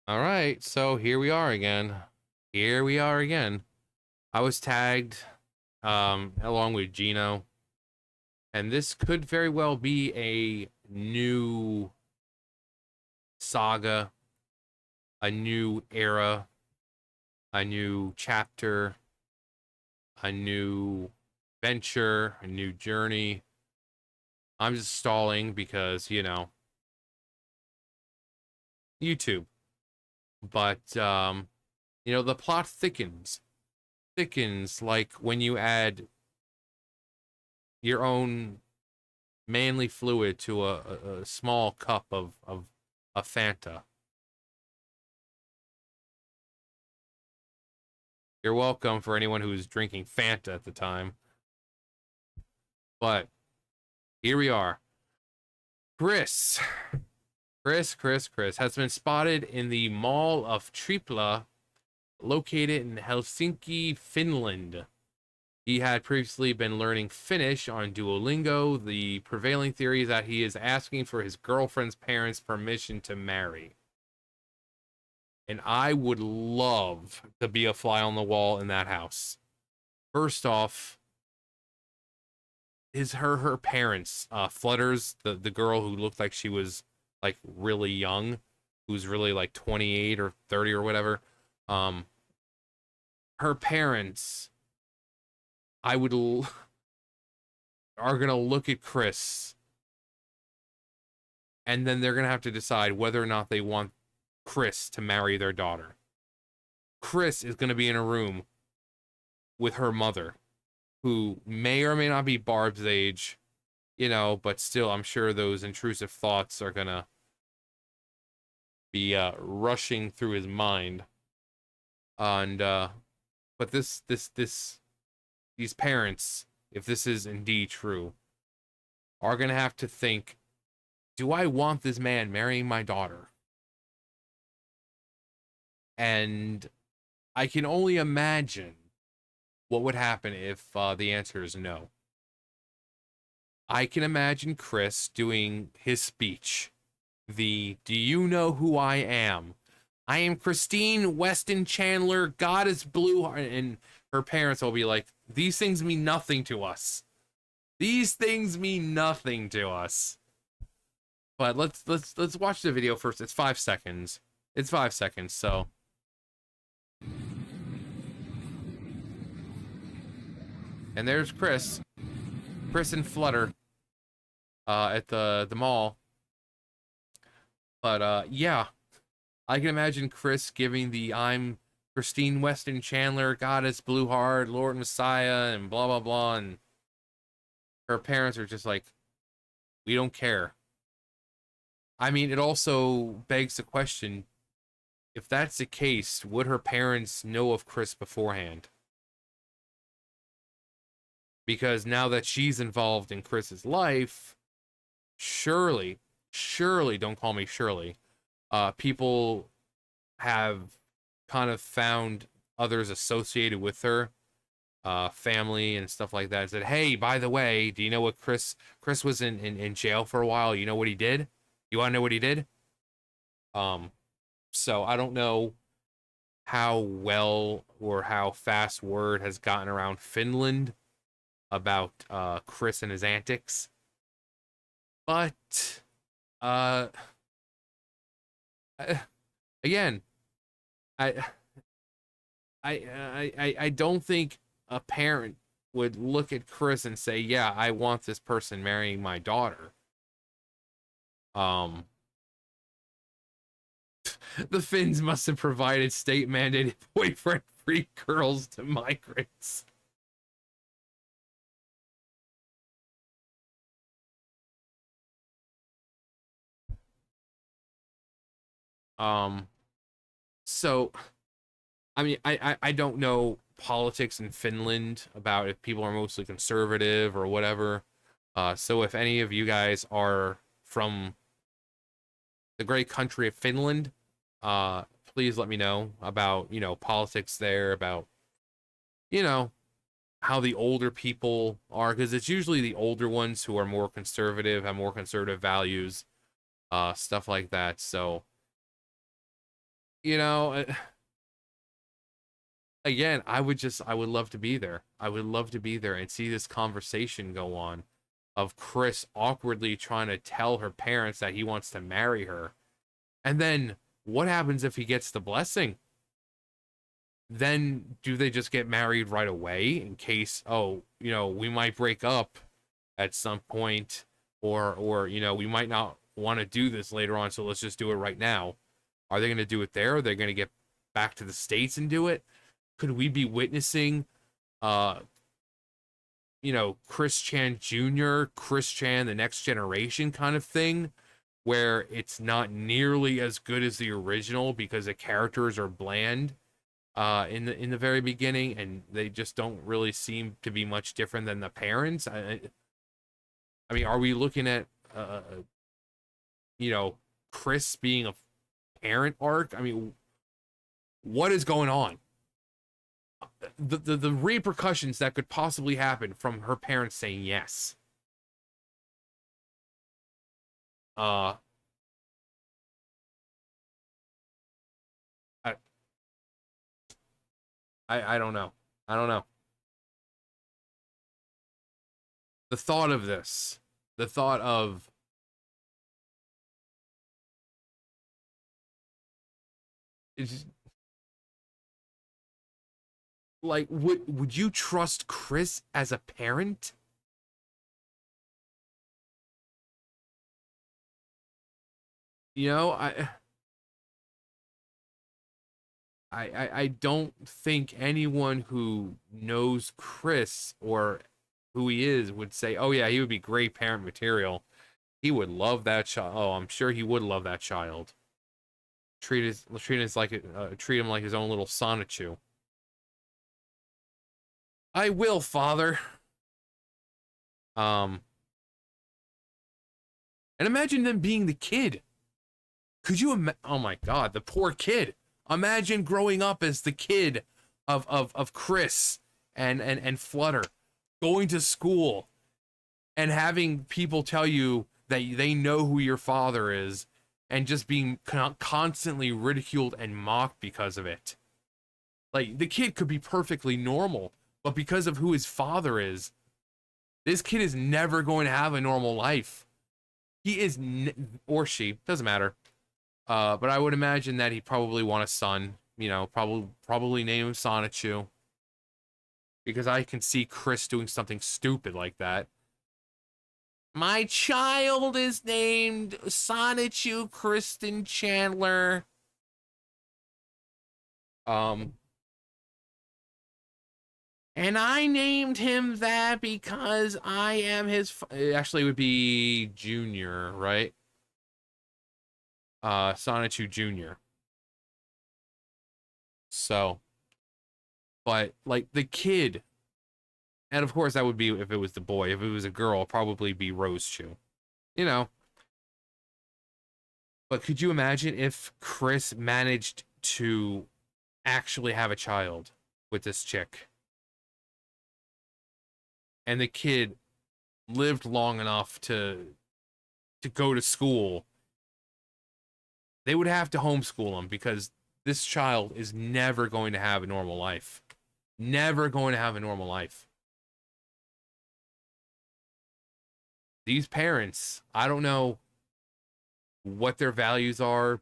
All right, so here we are again. Here we are again. I was tagged along with Gino, and this could very well be a new saga, a new era, a new chapter, a new venture, a new journey. I'm just stalling because, YouTube. But the plot thickens. Thickens like when you add your own manly fluid to a small cup of a Fanta. You're welcome for anyone who was drinking Fanta at the time. But here we are. Chris. Chris has been spotted in the Mall of Tripla, located in Helsinki, Finland. He had previously been learning Finnish on Duolingo. The prevailing theory is that he is asking for his girlfriend's parents' permission to marry. And I would love to be a fly on the wall in that house. First off, is her parents, Flutters, the girl who looked like she was like really young, who's really like 28 or 30 or whatever. Um, her parents, I would are gonna look at Chris, and then they're gonna have to decide whether or not they want Chris to marry their daughter. Chris is gonna be in a room with her mother, who may or may not be Barb's age, but still, I'm sure those intrusive thoughts are gonna be rushing through his mind. And but these parents, if this is indeed true, are gonna have to think: do I want this man marrying my daughter? And I can only imagine what would happen if the answer is no. I can imagine Chris doing his speech. The "Do you know who I am? I am Christine Weston Chandler, Goddess Blue," and her parents will be like, "These things mean nothing to us. These things mean nothing to us." But let's watch the video first. It's 5 seconds. It's 5 seconds. So, and there's Chris and Flutter, at the mall. But yeah, I can imagine Chris giving the "I'm Christine Weston Chandler, Goddess Blue Heart, Lord Messiah," and blah blah blah, and her parents are just like, "We don't care." I mean, it also begs the question: if that's the case, would her parents know of Chris beforehand? Because now that she's involved in Chris's life, surely, surely, don't call me Shirley, people have kind of found others associated with her, family and stuff like that, said, "Hey, by the way, do you know what Chris was in jail for a while? You know what he did? You want to know what he did?" Um, so I don't know how well or how fast word has gotten around Finland about Chris and his antics, but uh, again, I I don't think a parent would look at Chris and say, "Yeah, I want this person marrying my daughter." Um, the Finns must have provided state mandated boyfriend free girls to migrants. Um, so I mean, I don't know politics in Finland about if people are mostly conservative or whatever. So if any of you guys are from the great country of Finland, please let me know about, politics there, about, you know, how the older people are, because it's usually the older ones who are more conservative, have more conservative values, stuff like that. So You know, again, I would love to be there. I would love to be there and see this conversation go on of Chris awkwardly trying to tell her parents that he wants to marry her. And then what happens if he gets the blessing? Then do they just get married right away in case, oh, we might break up at some point, or we might not want to do this later on, so let's just do it right now. Are they going to do it there? Are they going to get back to the States and do it? Could we be witnessing uh Chris Chan Jr., Chris Chan the next generation kind of thing, where it's not nearly as good as the original because the characters are bland in the very beginning, and they just don't really seem to be much different than the parents. I mean, are we looking at you know Chris being a parent arc? I mean, what is going on? The repercussions that could possibly happen from her parents saying yes. Uh, I I don't know. I don't know. The thought of this, the thought of it's like, would you trust Chris as a parent? You know, I don't think anyone who knows Chris or who he is would say, "Oh yeah, he would be great parent material. He would love that child. Oh, I'm sure he would love that child. Treat him like his own little Sonichu." I will, father. Um, and imagine them being the kid. Could you oh my god, the poor kid. Imagine growing up as the kid of Chris and Flutter, going to school and having people tell you that they know who your father is, and just being constantly ridiculed and mocked because of it. Like, the kid could be perfectly normal, but because of who his father is, this kid is never going to have a normal life. He is, or she, doesn't matter. But I would imagine that he'd probably want a son. Probably name him Sonichu, because I can see Chris doing something stupid like that. My child is named Sonichu Kristen Chandler. Um, and I named him that because I am his. It actually would be Junior, right? Sonichu Junior. So, but like the kid, and of course that would be if it was the boy. If it was a girl, it'd probably be Rose Chew. You know. But could you imagine if Chris managed to actually have a child with this chick, and the kid lived long enough to go to school? They would have to homeschool him because this child is never going to have a normal life. Never going to have a normal life. These parents, I don't know what their values are,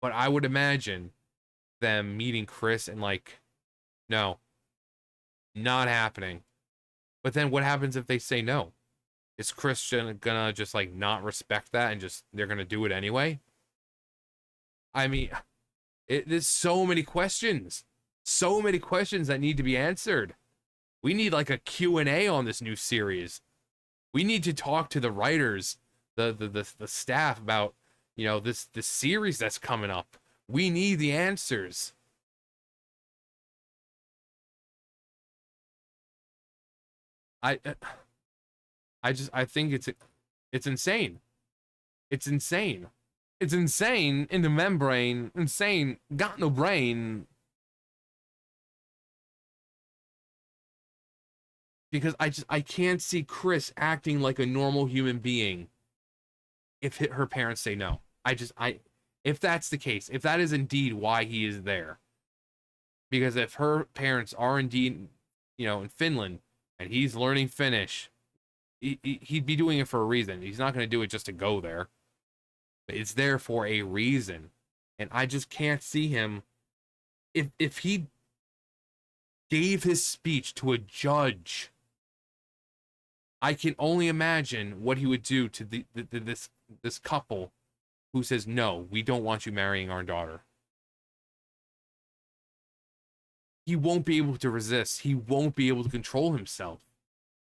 but I would imagine them meeting Chris and like, no, not happening. But then what happens if they say no? Is Christian gonna just like not respect that and just they're gonna do it anyway? I mean, there's so many questions that need to be answered. We need like a Q&A on this new series. We need to talk to the writers, the staff about, this series that's coming up. We need the answers. I I think it's insane. It's insane. It's insane in the membrane. Insane. Got no brain. Because I can't see Chris acting like a normal human being if her parents say no. I If that's the case, if that is indeed why he is there. Because if her parents are indeed, in Finland, and he's learning Finnish, he'd be doing it for a reason. He's not going to do it just to go there. It's there for a reason. And I just can't see him. If he gave his speech to a judge, I can only imagine what he would do to this couple who says, no, we don't want you marrying our daughter. He won't be able to resist. He won't be able to control himself.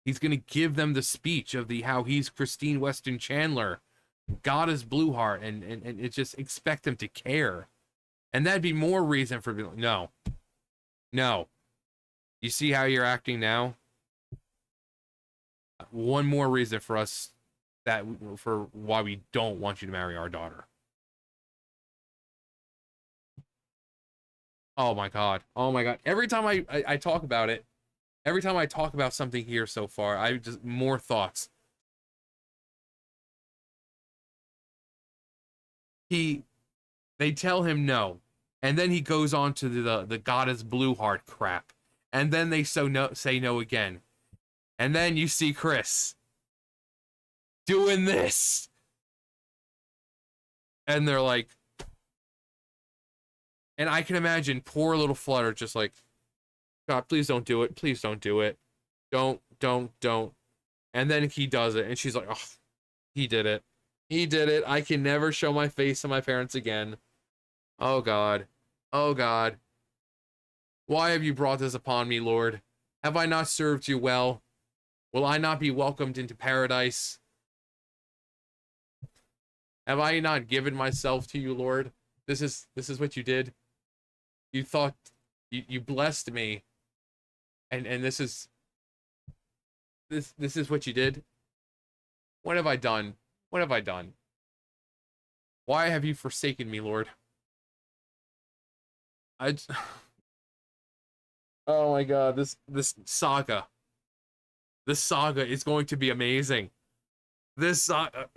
He's going to give them the speech of how he's Christine Weston Chandler, Goddess Blueheart, and it just expect them to care. And that'd be more reason for being like, no. You see how you're acting now? One more reason for us for why we don't want you to marry our daughter. Oh my god. Every time I talk about it, every time I talk about something here so far, I just more thoughts. They tell him no, and then he goes on to the Goddess Blueheart crap, and then they say no again, and then you see Chris doing this, and they're like, and I can imagine poor little Flutter just like, God, please don't do it, please don't do it, don't, and then he does it, and she's like, oh, he did it. He did it. I can never show my face to my parents again. Oh God. Oh God. Why have you brought this upon me, Lord? Have I not served you well? Will I not be welcomed into paradise? Have I not given myself to you, Lord? This is what you did. You thought you blessed me. And this is what you did. What have I done? What have I done? Why have you forsaken me, Lord? Oh my god, this saga. This saga is going to be amazing. This saga.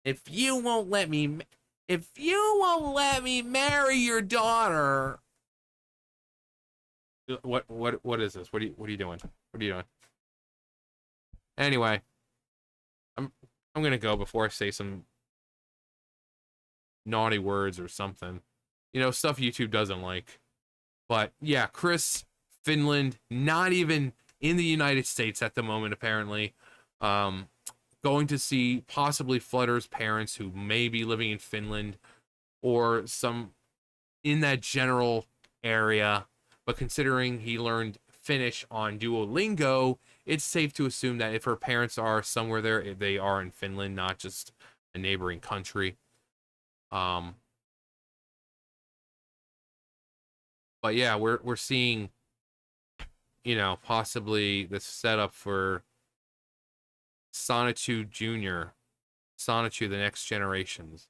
If you won't let me marry your daughter. What is this? What are you doing? What are you doing? Anyway, I'm gonna go before I say some naughty words or something. Stuff YouTube doesn't like. But yeah, Chris, Finland, not even in the United States at the moment, apparently. Going to see possibly Flutter's parents who may be living in Finland or some in that general area. But considering he learned Finnish on Duolingo, it's safe to assume that if her parents are somewhere there, they are in Finland, not just a neighboring country. But yeah, we're seeing, possibly the setup for Sonichu Jr., Sonichu the Next Generations,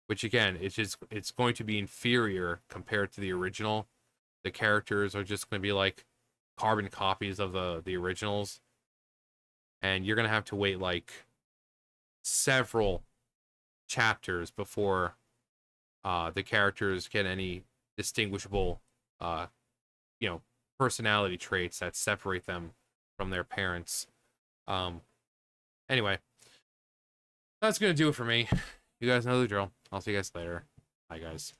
which again, it's going to be inferior compared to the original. The characters are just going to be like carbon copies of the originals, and you're going to have to wait like several chapters before the characters get any distinguishable personality traits that separate them from their parents. Anyway, that's gonna do it for me. You guys know the drill. I'll see you guys later. Bye, guys.